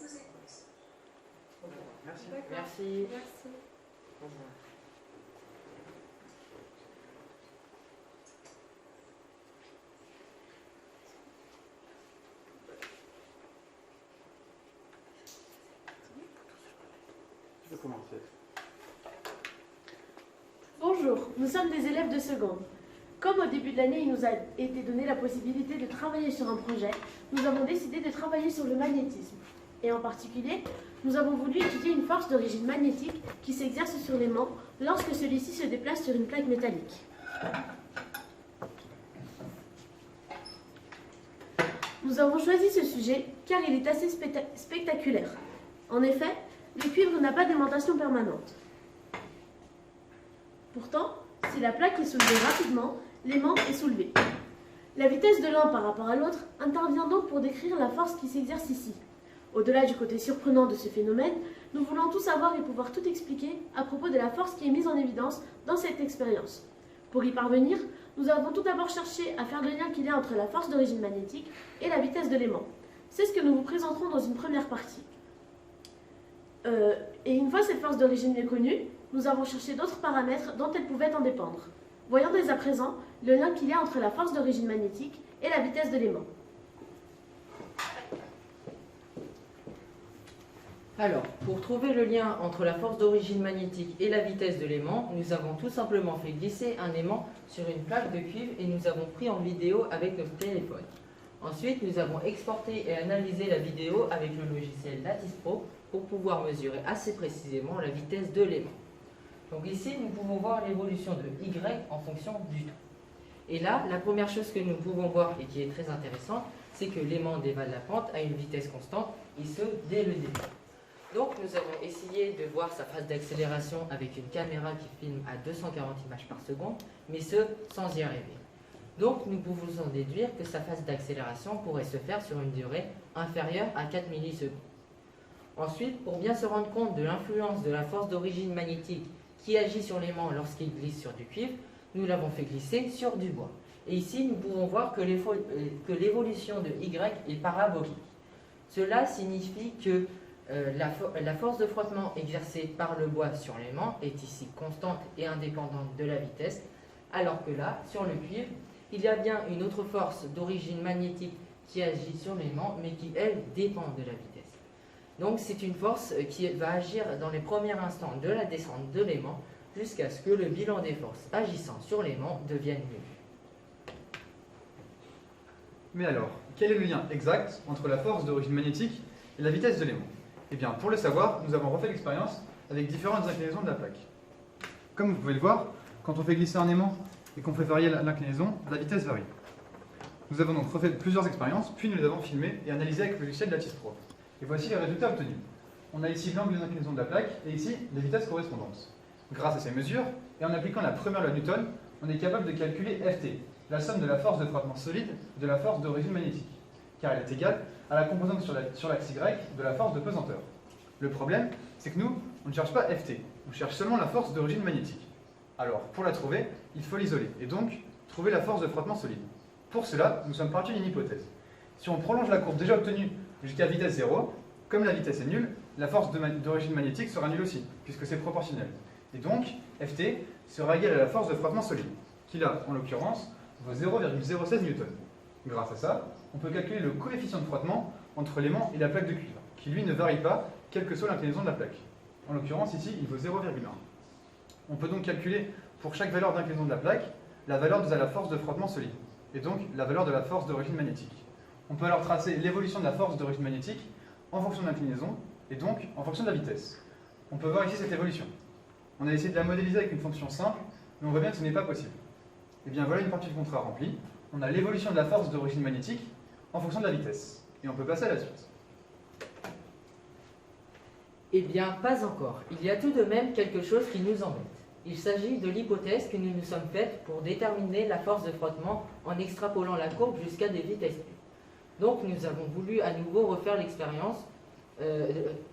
vous écoute. Merci. Merci. Merci. Au revoir. Tu peux commencer. Bonjour, nous sommes des élèves de seconde. Comme au début de l'année, il nous a été donné la possibilité de travailler sur un projet, nous avons décidé de travailler sur le magnétisme. Et en particulier, nous avons voulu étudier une force d'origine magnétique qui s'exerce sur l'aimant lorsque celui-ci se déplace sur une plaque métallique. Nous avons choisi ce sujet car il est assez spectaculaire. En effet, le cuivre n'a pas d'aimantation permanente. Pourtant, si la plaque est soulevée rapidement, l'aimant est soulevé. La vitesse de l'un par rapport à l'autre intervient donc pour décrire la force qui s'exerce ici. Au-delà du côté surprenant de ce phénomène, nous voulons tout savoir et pouvoir tout expliquer à propos de la force qui est mise en évidence dans cette expérience. Pour y parvenir, nous avons tout d'abord cherché à faire le lien qu'il y a entre la force d'origine magnétique et la vitesse de l'aimant. C'est ce que nous vous présenterons dans une première partie. Et une fois cette force d'origine connue, nous avons cherché d'autres paramètres dont elle pouvait en dépendre. Voyons dès à présent le lien qu'il y a entre la force d'origine magnétique et la vitesse de l'aimant. Alors, pour trouver le lien entre la force d'origine magnétique et la vitesse de l'aimant, nous avons tout simplement fait glisser un aimant sur une plaque de cuivre et nous avons pris en vidéo avec notre téléphone. Ensuite, nous avons exporté et analysé la vidéo avec le logiciel Lattice Pro pour pouvoir mesurer assez précisément la vitesse de l'aimant. Donc ici, nous pouvons voir l'évolution de Y en fonction du temps. Et là, la première chose que nous pouvons voir et qui est très intéressante, c'est que l'aimant dévale la pente à une vitesse constante, et ce, dès le début. Donc nous avons essayé de voir sa phase d'accélération avec une caméra qui filme à 240 images par seconde, mais ce, sans y arriver. Donc nous pouvons en déduire que sa phase d'accélération pourrait se faire sur une durée inférieure à 4 millisecondes. Ensuite, pour bien se rendre compte de l'influence de la force d'origine magnétique qui agit sur l'aimant lorsqu'il glisse sur du cuivre, nous l'avons fait glisser sur du bois. Et ici, nous pouvons voir que l'évolution de Y est parabolique. Cela signifie que la force de frottement exercée par le bois sur l'aimant est ici constante et indépendante de la vitesse, alors que là, sur le cuivre, il y a bien une autre force d'origine magnétique qui agit sur l'aimant, mais qui, elle, dépend de la vitesse. Donc c'est une force qui va agir dans les premiers instants de la descente de l'aimant jusqu'à ce que le bilan des forces agissant sur l'aimant devienne nul. Mais alors, quel est le lien exact entre la force d'origine magnétique et la vitesse de l'aimant? Eh bien, pour le savoir, nous avons refait l'expérience avec différentes inclinaisons de la plaque. Comme vous pouvez le voir, quand on fait glisser un aimant et qu'on fait varier l'inclinaison, la vitesse varie. Nous avons donc refait plusieurs expériences, puis nous les avons filmées et analysées avec le logiciel Lattice Pro. Et voici les résultats obtenus. On a ici l'angle d'inclinaison de la plaque et ici les vitesses correspondantes. Grâce à ces mesures, et en appliquant la première loi de Newton, on est capable de calculer Ft, la somme de la force de frottement solide de la force d'origine magnétique, car elle est égale à la composante sur l'axe Y de la force de pesanteur. Le problème, c'est que nous, on ne cherche pas Ft, on cherche seulement la force d'origine magnétique. Alors, pour la trouver, il faut l'isoler, et donc trouver la force de frottement solide. Pour cela, nous sommes partis d'une hypothèse. Si on prolonge la courbe déjà obtenue jusqu'à vitesse 0, comme la vitesse est nulle, la force d'origine magnétique sera nulle aussi, puisque c'est proportionnel. Et donc, Ft sera égal à la force de frottement solide, qui là, en l'occurrence, vaut 0,016 newtons. Grâce à ça, on peut calculer le coefficient de frottement entre l'aimant et la plaque de cuivre, qui lui ne varie pas, quelle que soit l'inclinaison de la plaque. En l'occurrence, ici, il vaut 0,1. On peut donc calculer, pour chaque valeur d'inclinaison de la plaque, la valeur de la force de frottement solide, et donc la valeur de la force d'origine magnétique. On peut alors tracer l'évolution de la force d'origine magnétique en fonction de l'inclinaison, et donc en fonction de la vitesse. On peut voir ici cette évolution. On a essayé de la modéliser avec une fonction simple, mais on voit bien que ce n'est pas possible. Et bien voilà une partie du contrat remplie. On a l'évolution de la force d'origine magnétique en fonction de la vitesse. Et on peut passer à la suite. Eh bien, pas encore. Il y a tout de même quelque chose qui nous embête. Il s'agit de l'hypothèse que nous nous sommes faites pour déterminer la force de frottement en extrapolant la courbe jusqu'à des vitesses p. Donc nous avons voulu à nouveau refaire l'expérience.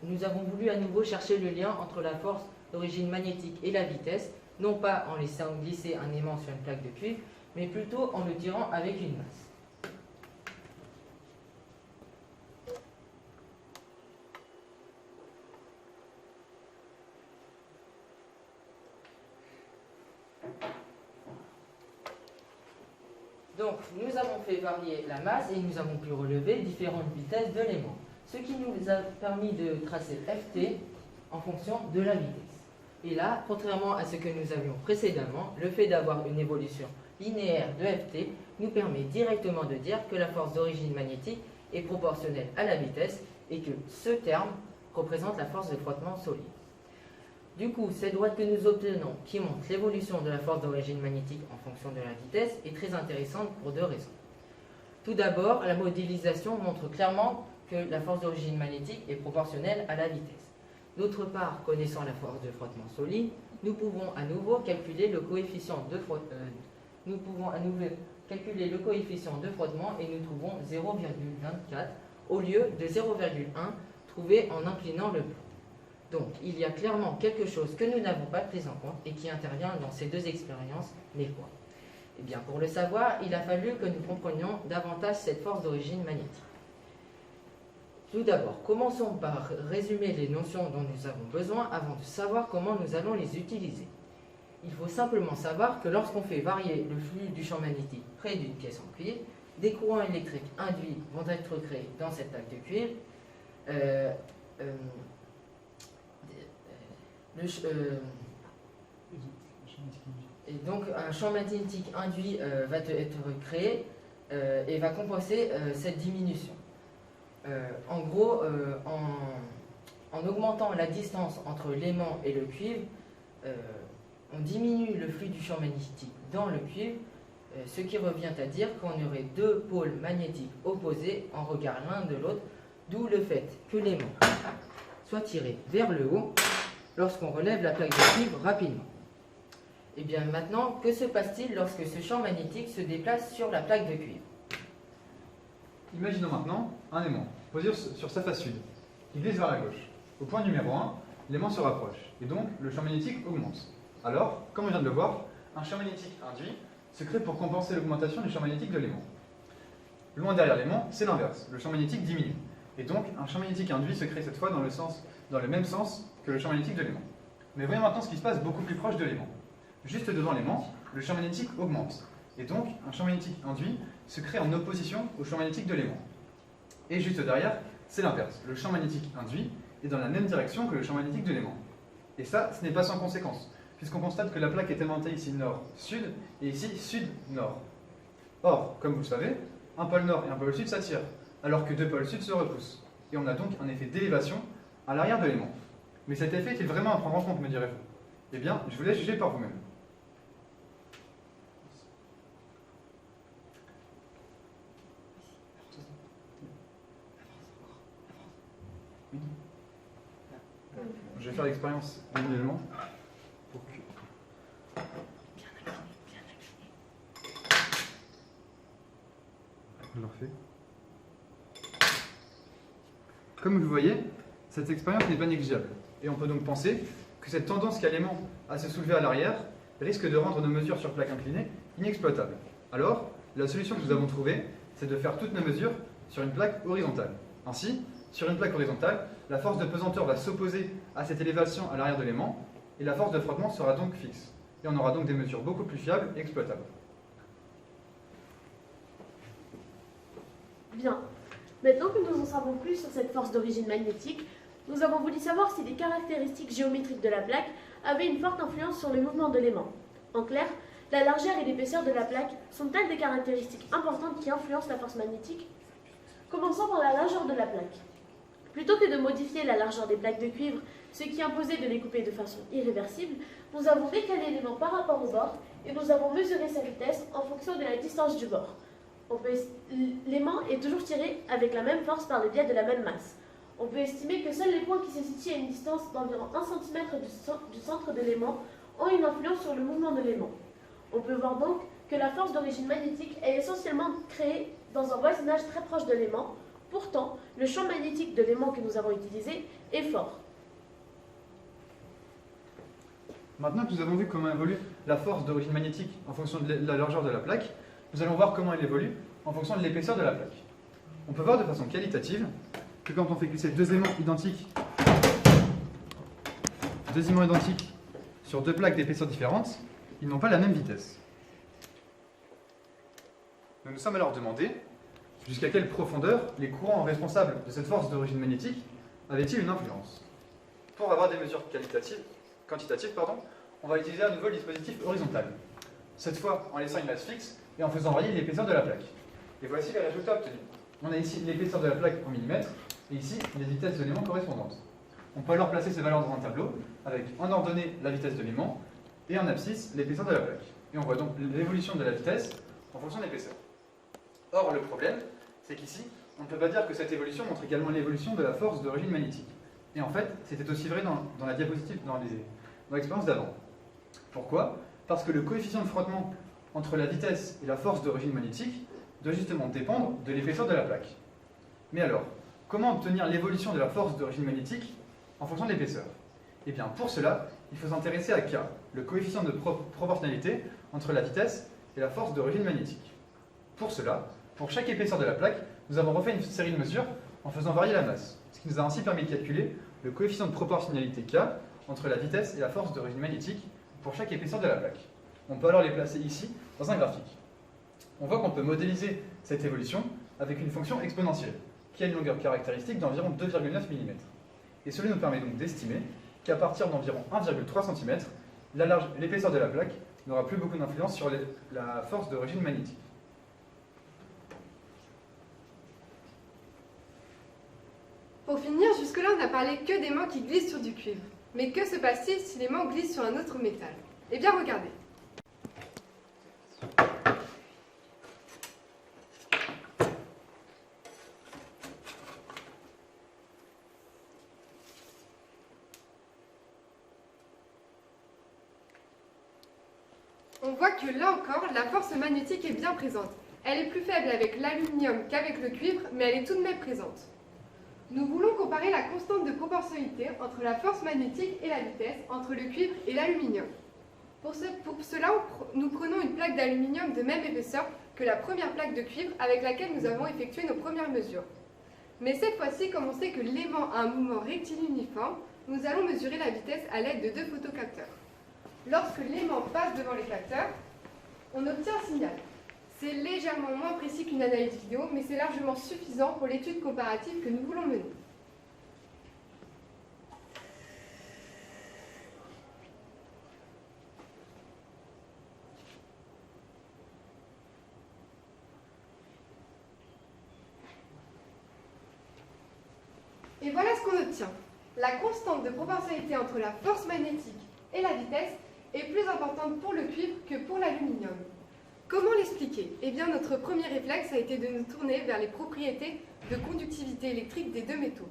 Nous avons voulu à nouveau chercher le lien entre la force d'origine magnétique et la vitesse, non pas en laissant glisser un aimant sur une plaque de cuivre, mais plutôt en le tirant avec une masse. Donc, nous avons fait varier la masse et nous avons pu relever différentes vitesses de l'aimant, ce qui nous a permis de tracer Ft en fonction de la vitesse. Et là, contrairement à ce que nous avions précédemment, le fait d'avoir une évolution linéaire de Ft nous permet directement de dire que la force d'origine magnétique est proportionnelle à la vitesse et que ce terme représente la force de frottement solide. Du coup, cette droite que nous obtenons, qui montre l'évolution de la force d'origine magnétique en fonction de la vitesse, est très intéressante pour deux raisons. Tout d'abord, la modélisation montre clairement que la force d'origine magnétique est proportionnelle à la vitesse. D'autre part, connaissant la force de frottement solide, nous pouvons à nouveau calculer le coefficient de frottement et nous trouvons 0,24 au lieu de 0,1 trouvé en inclinant le plan. Donc, il y a clairement quelque chose que nous n'avons pas pris en compte et qui intervient dans ces deux expériences, mais quoi? Eh bien, pour le savoir, il a fallu que nous comprenions davantage cette force d'origine magnétique. Tout d'abord, commençons par résumer les notions dont nous avons besoin avant de savoir comment nous allons les utiliser. Il faut simplement savoir que lorsqu'on fait varier le flux du champ magnétique près d'une pièce en cuivre, des courants électriques induits vont être créés dans cette plaque de cuivre. Et donc un champ magnétique induit va être créé et va compenser cette diminution. En gros, en augmentant la distance entre l'aimant et le cuivre, on diminue le flux du champ magnétique dans le cuivre, ce qui revient à dire qu'on aurait deux pôles magnétiques opposés en regard l'un de l'autre, d'où le fait que l'aimant soit tiré vers le haut lorsqu'on relève la plaque de cuivre rapidement. Et bien maintenant, que se passe-t-il lorsque ce champ magnétique se déplace sur la plaque de cuivre? Imaginons maintenant un aimant posé sur sa face sud. Il glisse vers la gauche. Au point numéro 1, l'aimant se rapproche et donc le champ magnétique augmente. Alors, comme on vient de le voir, un champ magnétique induit se crée pour compenser l'augmentation du champ magnétique de l'aimant. Loin derrière l'aimant, c'est l'inverse. Le champ magnétique diminue. Et donc, un champ magnétique induit se crée cette fois dans le même sens que le champ magnétique de l'aimant. Mais voyons maintenant ce qui se passe beaucoup plus proche de l'aimant. Juste devant l'aimant, le champ magnétique augmente. Et donc, un champ magnétique induit se crée en opposition au champ magnétique de l'aimant. Et juste derrière, c'est l'inverse. Le champ magnétique induit est dans la même direction que le champ magnétique de l'aimant. Et ça, ce n'est pas sans conséquence, puisqu'on constate que la plaque est aimantée ici nord-sud et ici sud-nord. Or, comme vous le savez, un pôle nord et un pôle sud s'attirent, alors que deux pôles sud se repoussent. Et on a donc un effet d'élévation à l'arrière de l'aimant. Mais cet effet est-il vraiment à prendre en compte, me direz-vous? Eh bien, je vous laisse juger par vous-même. Je vais faire l'expérience manuellement. Je le refais. Comme vous le voyez, cette expérience n'est pas négligeable. Et on peut donc penser que cette tendance qu'a l'aimant à se soulever à l'arrière risque de rendre nos mesures sur plaque inclinée inexploitables. Alors, la solution que nous avons trouvée, c'est de faire toutes nos mesures sur une plaque horizontale. Ainsi, sur une plaque horizontale, la force de pesanteur va s'opposer à cette élévation à l'arrière de l'aimant, et la force de frottement sera donc fixe. Et on aura donc des mesures beaucoup plus fiables et exploitables. Bien. Maintenant que nous en savons plus sur cette force d'origine magnétique, nous avons voulu savoir si les caractéristiques géométriques de la plaque avaient une forte influence sur le mouvement de l'aimant. En clair, la largeur et l'épaisseur de la plaque sont-elles des caractéristiques importantes qui influencent la force magnétique? Commençons par la largeur de la plaque. Plutôt que de modifier la largeur des plaques de cuivre, ce qui imposait de les couper de façon irréversible, nous avons décalé l'aimant par rapport au bord et nous avons mesuré sa vitesse en fonction de la distance du bord. L'aimant est toujours tiré avec la même force par le biais de la même masse. On peut estimer que seuls les points qui se situent à une distance d'environ 1 cm du centre de l'aimant ont une influence sur le mouvement de l'aimant. On peut voir donc que la force d'origine magnétique est essentiellement créée dans un voisinage très proche de l'aimant. Pourtant, le champ magnétique de l'aimant que nous avons utilisé est fort. Maintenant que nous avons vu comment évolue la force d'origine magnétique en fonction de la largeur de la plaque, nous allons voir comment elle évolue en fonction de l'épaisseur de la plaque. On peut voir de façon qualitative que quand on fait glisser deux aimants identiques sur deux plaques d'épaisseur différentes, ils n'ont pas la même vitesse. Nous nous sommes alors demandé jusqu'à quelle profondeur les courants responsables de cette force d'origine magnétique avaient-ils une influence. Pour avoir des mesures quantitatives, on va utiliser à nouveau le dispositif horizontal. Cette fois en laissant une masse fixe et en faisant varier l'épaisseur de la plaque. Et voici les résultats obtenus. On a ici l'épaisseur de la plaque en millimètres et ici les vitesses de l'aimant correspondantes. On peut alors placer ces valeurs dans un tableau avec en ordonnée la vitesse de l'aimant et en abscisse l'épaisseur de la plaque. Et on voit donc l'évolution de la vitesse en fonction de l'épaisseur. Or, le problème, c'est qu'ici, on ne peut pas dire que cette évolution montre également l'évolution de la force d'origine magnétique. Et en fait, c'était aussi vrai dans la diapositive, dans l'expérience d'avant. Pourquoi? Parce que le coefficient de frottement entre la vitesse et la force d'origine magnétique doit justement dépendre de l'épaisseur de la plaque. Mais alors, comment obtenir l'évolution de la force d'origine magnétique en fonction de l'épaisseur? Eh bien, pour cela, il faut s'intéresser à K, le coefficient de proportionnalité entre la vitesse et la force d'origine magnétique. Pour cela, pour chaque épaisseur de la plaque, nous avons refait une série de mesures en faisant varier la masse, ce qui nous a ainsi permis de calculer le coefficient de proportionnalité K entre la vitesse et la force d'origine magnétique pour chaque épaisseur de la plaque. On peut alors les placer ici, dans un graphique. On voit qu'on peut modéliser cette évolution avec une fonction exponentielle, qui a une longueur caractéristique d'environ 2,9 mm. Et cela nous permet donc d'estimer qu'à partir d'environ 1,3 cm, l'épaisseur de la plaque n'aura plus beaucoup d'influence sur la force d'origine magnétique. Pour finir, jusque-là, on n'a parlé que d'aimants qui glissent sur du cuivre. Mais que se passe-t-il si l'aimant glisse sur un autre métal? Eh bien, regardez. On voit que là encore, la force magnétique est bien présente. Elle est plus faible avec l'aluminium qu'avec le cuivre, mais elle est tout de même présente. Nous voulons comparer la constante de proportionnalité entre la force magnétique et la vitesse entre le cuivre et l'aluminium. Pour cela, nous prenons une plaque d'aluminium de même épaisseur que la première plaque de cuivre avec laquelle nous avons effectué nos premières mesures. Mais cette fois-ci, comme on sait que l'aimant a un mouvement rectiligne uniforme, nous allons mesurer la vitesse à l'aide de 2 photocapteurs. Lorsque l'aimant passe devant les capteurs, on obtient un signal. C'est légèrement moins précis qu'une analyse vidéo, mais c'est largement suffisant pour l'étude comparative que nous voulons mener. Et voilà ce qu'on obtient. La constante de proportionnalité entre la force magnétique et la vitesse est plus importante pour le cuivre que pour l'aluminium. Comment l'expliquer? Eh bien, notre premier réflexe a été de nous tourner vers les propriétés de conductivité électrique des deux métaux.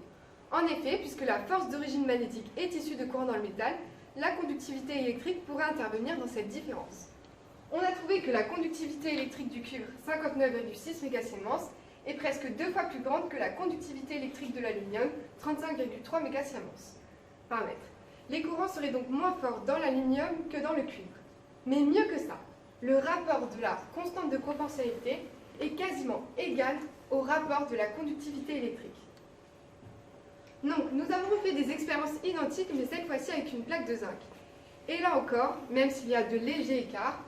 En effet, puisque la force d'origine magnétique est issue de courant dans le métal, la conductivité électrique pourrait intervenir dans cette différence. On a trouvé que la conductivité électrique du cuivre, 59,6 mégasiemens, est presque 2 fois plus grande que la conductivité électrique de l'aluminium, 35,3 mégasiemens par mètre. Les courants seraient donc moins forts dans l'aluminium que dans le cuivre. Mais mieux que ça, le rapport de la constante de proportionnalité est quasiment égal au rapport de la conductivité électrique. Donc, nous avons fait des expériences identiques, mais cette fois-ci avec une plaque de zinc. Et là encore, même s'il y a de légers écarts,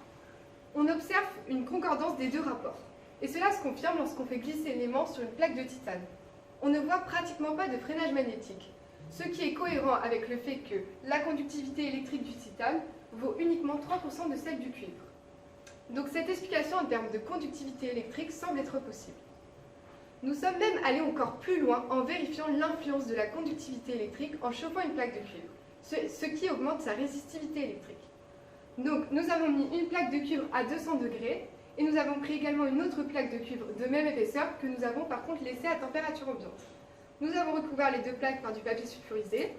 on observe une concordance des deux rapports. Et cela se confirme lorsqu'on fait glisser l'aimant sur une plaque de titane. On ne voit pratiquement pas de freinage magnétique, ce qui est cohérent avec le fait que la conductivité électrique du titane vaut uniquement 3% de celle du cuivre. Donc cette explication en termes de conductivité électrique semble être possible. Nous sommes même allés encore plus loin en vérifiant l'influence de la conductivité électrique en chauffant une plaque de cuivre, ce qui augmente sa résistivité électrique. Donc nous avons mis une plaque de cuivre à 200 degrés et nous avons pris également une autre plaque de cuivre de même épaisseur que nous avons par contre laissée à température ambiante. Nous avons recouvert les deux plaques par du papier sulfurisé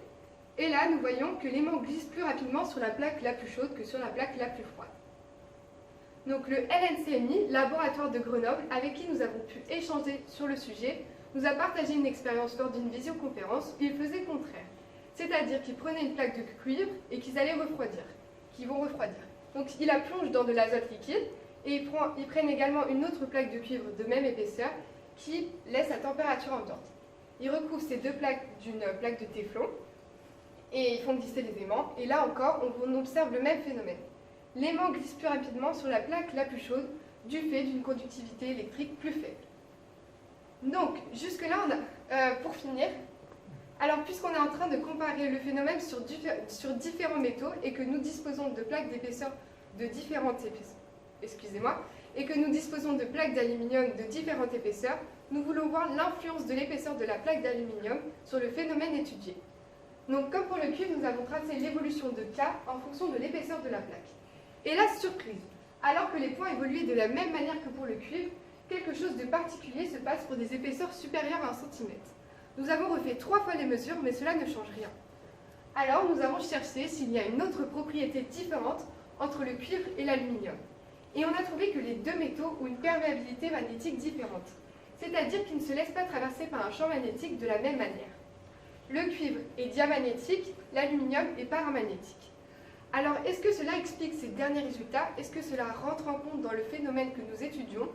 et là nous voyons que l'aimant glisse plus rapidement sur la plaque la plus chaude que sur la plaque la plus froide. Donc le LNCMI, laboratoire de Grenoble, avec qui nous avons pu échanger sur le sujet, nous a partagé une expérience lors d'une visioconférence où ils faisaient le contraire. C'est-à-dire qu'ils prenaient une plaque de cuivre et qu'ils allaient refroidir, qu'ils vont refroidir. Donc ils la plongent dans de l'azote liquide et ils prennent également une autre plaque de cuivre de même épaisseur qui laisse à température ambiante. Ils recouvrent ces deux plaques d'une plaque de téflon et ils font glisser les aimants. Et là encore, on observe le même phénomène. L'aimant glisse plus rapidement sur la plaque la plus chaude, du fait d'une conductivité électrique plus faible. Donc, jusque-là, pour finir, alors puisqu'on est en train de comparer le phénomène sur différents métaux et que nous disposons de plaques d'épaisseur de différentes épaisseurs, et que nous disposons de plaques d'aluminium de différentes épaisseurs, nous voulons voir l'influence de l'épaisseur de la plaque d'aluminium sur le phénomène étudié. Donc, comme pour le cuivre, nous avons tracé l'évolution de K en fonction de l'épaisseur de la plaque. Et la surprise, alors que les points évoluaient de la même manière que pour le cuivre, quelque chose de particulier se passe pour des épaisseurs supérieures à 1 cm. Nous avons refait 3 fois les mesures, mais cela ne change rien. Alors, nous avons cherché s'il y a une autre propriété différente entre le cuivre et l'aluminium. Et on a trouvé que les deux métaux ont une perméabilité magnétique différente, c'est-à-dire qu'ils ne se laissent pas traverser par un champ magnétique de la même manière. Le cuivre est diamagnétique, l'aluminium est paramagnétique. Alors, est-ce que cela explique ces derniers résultats? Est-ce que cela rentre en compte dans le phénomène que nous étudions?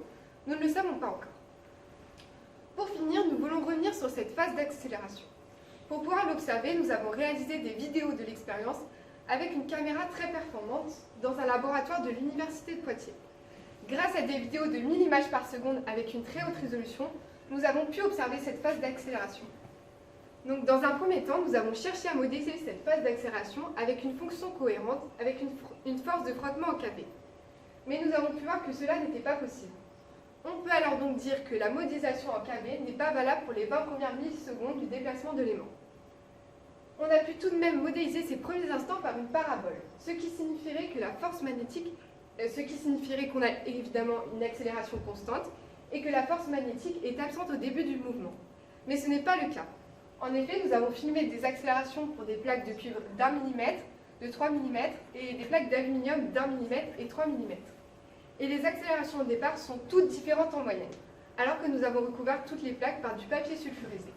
Nous ne le savons pas encore. Pour finir, nous voulons revenir sur cette phase d'accélération. Pour pouvoir l'observer, nous avons réalisé des vidéos de l'expérience avec une caméra très performante dans un laboratoire de l'Université de Poitiers. Grâce à des vidéos de 1000 images par seconde avec une très haute résolution, nous avons pu observer cette phase d'accélération. Donc, dans un premier temps, nous avons cherché à modéliser cette phase d'accélération avec une fonction cohérente, avec une force de frottement en kb. Mais nous avons pu voir que cela n'était pas possible. On peut alors donc dire que la modélisation en kb n'est pas valable pour les 20 premières millisecondes du déplacement de l'aimant. On a pu tout de même modéliser ces premiers instants par une parabole, ce qui signifierait que la force magnétique, qu'on a évidemment une accélération constante et que la force magnétique est absente au début du mouvement. Mais ce n'est pas le cas. En effet, nous avons filmé des accélérations pour des plaques de cuivre d'1 mm, de 3 mm et des plaques d'aluminium d'1 mm et 3 mm. Et les accélérations au départ sont toutes différentes en moyenne, alors que nous avons recouvert toutes les plaques par du papier sulfurisé.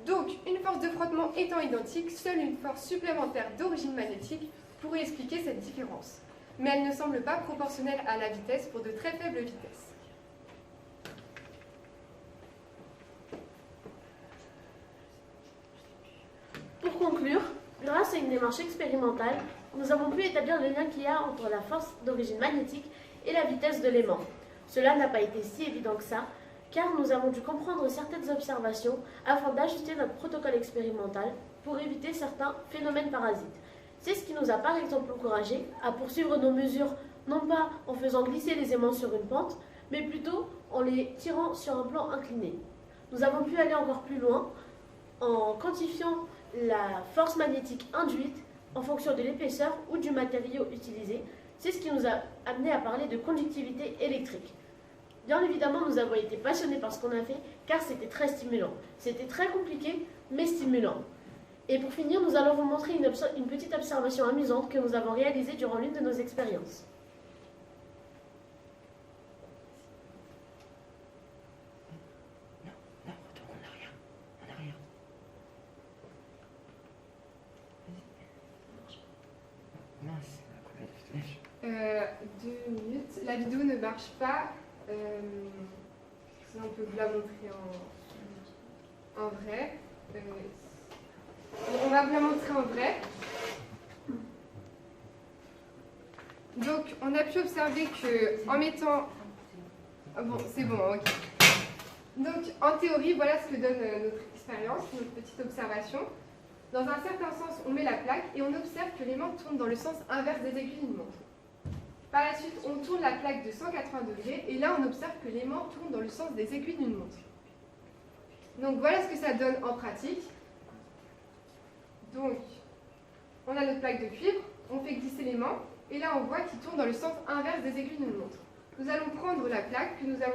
Donc, une force de frottement étant identique, seule une force supplémentaire d'origine magnétique pourrait expliquer cette différence. Mais elle ne semble pas proportionnelle à la vitesse pour de très faibles vitesses. Pour conclure, grâce à une démarche expérimentale, nous avons pu établir le lien qu'il y a entre la force d'origine magnétique et la vitesse de l'aimant. Cela n'a pas été si évident que ça, car nous avons dû comprendre certaines observations afin d'ajuster notre protocole expérimental pour éviter certains phénomènes parasites. C'est ce qui nous a par exemple encouragés à poursuivre nos mesures non pas en faisant glisser les aimants sur une pente, mais plutôt en les tirant sur un plan incliné. Nous avons pu aller encore plus loin en quantifiant la force magnétique induite en fonction de l'épaisseur ou du matériau utilisé. C'est ce qui nous a amené à parler de conductivité électrique. Bien évidemment, nous avons été passionnés par ce qu'on a fait, car c'était très stimulant. C'était très compliqué, mais stimulant. Et pour finir, nous allons vous montrer une petite observation amusante que nous avons réalisée durant l'une de nos expériences. Non, retourne en arrière. En arrière. 2 minutes. La vidéo ne marche pas. Sinon, on peut vous la montrer en vrai. On va vous la montrer en vrai. Donc, on a pu observer que en mettant... Bon, c'est bon, ok. Donc, en théorie, voilà ce que donne notre expérience, notre petite observation. Dans un certain sens, on met la plaque et on observe que l'aimant tourne dans le sens inverse des aiguilles d'une montre. Par la suite, on tourne la plaque de 180 degrés et là, on observe que l'aimant tourne dans le sens des aiguilles d'une montre. Donc, voilà ce que ça donne en pratique. Donc, on a notre plaque de cuivre, on fait glisser l'aimant et là, on voit qu'il tourne dans le sens inverse des aiguilles d'une montre. Nous allons prendre la plaque que nous avons